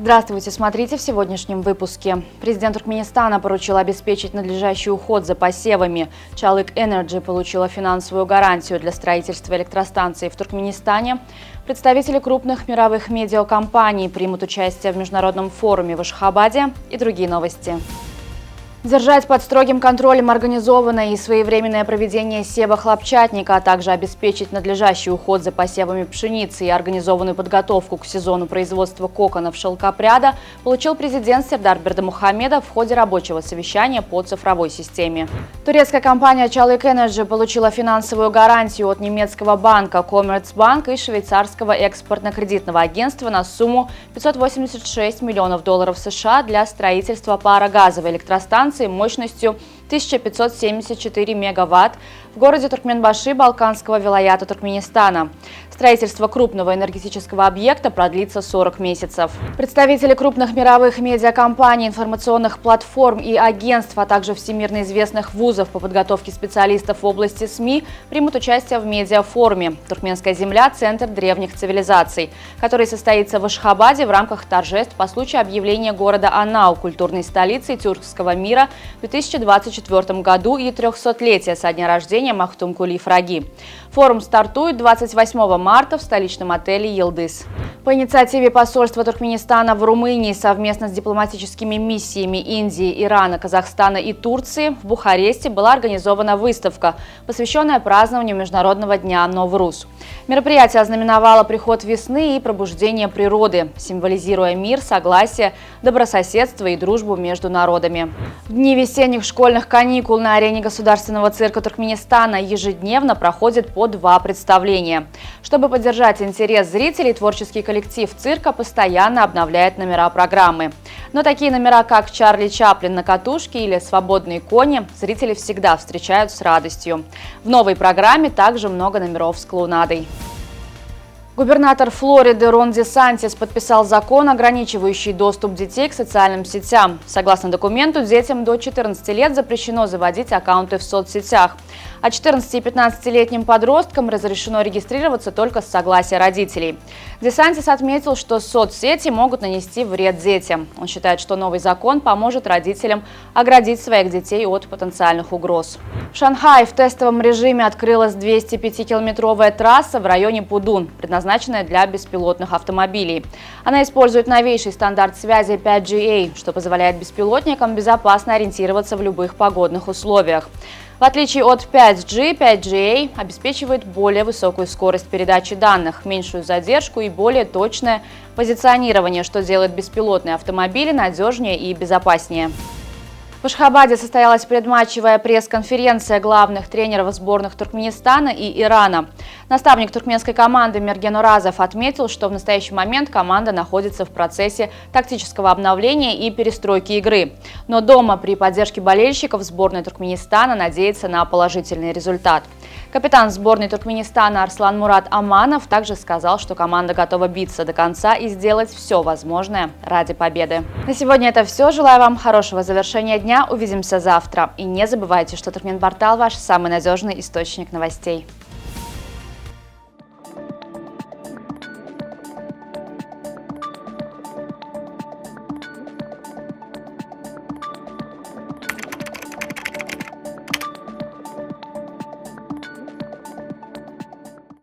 Здравствуйте, смотрите в сегодняшнем выпуске. Президент Туркменистана поручил обеспечить надлежащий уход за посевами. Çalık Energy получила финансовую гарантию для строительства электростанции в Туркменистане. Представители крупных мировых медиакомпаний примут участие в международном форуме в Ашхабаде и другие новости. Держать под строгим контролем организованное и своевременное проведение сева хлопчатника, а также обеспечить надлежащий уход за посевами пшеницы и организованную подготовку к сезону производства коконов шелкопряда получил президент Сердар Бердымухамедов в ходе рабочего совещания по цифровой системе. Турецкая компания Çalık Energy получила финансовую гарантию от немецкого банка Commerzbank и швейцарского экспортно-кредитного агентства на сумму $586 миллионов США для строительства парогазовой электростанции мощностью 1574 мегаватт в городе Туркменбаши Балканского вилаята Туркменистана. Строительство крупного энергетического объекта продлится 40 месяцев. Представители крупных мировых медиакомпаний, информационных платформ и агентств, а также всемирно известных вузов по подготовке специалистов в области СМИ примут участие в медиафоруме «Туркменская земля. Центр древних цивилизаций», который состоится в Ашхабаде в рамках торжеств по случаю объявления города Анау культурной столицей тюркского мира в 2024 году и 300-летия со дня рождения Махтум Кули Фраги. Форум стартует 28 марта в столичном отеле «Йылдыз». По инициативе посольства Туркменистана в Румынии совместно с дипломатическими миссиями Индии, Ирана, Казахстана и Турции в Бухаресте была организована выставка, посвященная празднованию Международного дня Новруз. Мероприятие ознаменовало приход весны и пробуждение природы, символизируя мир, согласие, добрососедство и дружбу между народами. В дни весенних школьных каникул на арене Государственного цирка Туркменистана ежедневно проходит по 2 представления. Чтобы поддержать интерес зрителей, творческий коллектив цирка постоянно обновляет номера программы. Но такие номера, как «Чарли Чаплин на катушке» или «Свободные кони», зрители всегда встречают с радостью. В новой программе также много номеров с клоунадой. Губернатор Флориды Рон Десантис подписал закон, ограничивающий доступ детей к социальным сетям. Согласно документу, детям до 14 лет запрещено заводить аккаунты в соцсетях. А 14 и 15-летним подросткам разрешено регистрироваться только с согласия родителей. Десантис отметил, что соцсети могут нанести вред детям. Он считает, что новый закон поможет родителям оградить своих детей от потенциальных угроз. В Шанхае в тестовом режиме открылась 205-километровая трасса в районе Пудун, предназначенная для беспилотных автомобилей. Она использует новейший стандарт связи 5G, что позволяет беспилотникам безопасно ориентироваться в любых погодных условиях. В отличие от 5G, 5G обеспечивает более высокую скорость передачи данных, меньшую задержку и более точное позиционирование, что делает беспилотные автомобили надежнее и безопаснее. В Ашхабаде состоялась предматчевая пресс-конференция главных тренеров сборных Туркменистана и Ирана. Наставник туркменской команды Мерген Оразов отметил, что в настоящий момент команда находится в процессе тактического обновления и перестройки игры. Но дома при поддержке болельщиков сборная Туркменистана надеется на положительный результат. Капитан сборной Туркменистана Арслан Мурат Аманов также сказал, что команда готова биться до конца и сделать все возможное ради победы. На сегодня это все. Желаю вам хорошего завершения дня. Увидимся завтра. И не забывайте, что Туркменпортал – ваш самый надежный источник новостей.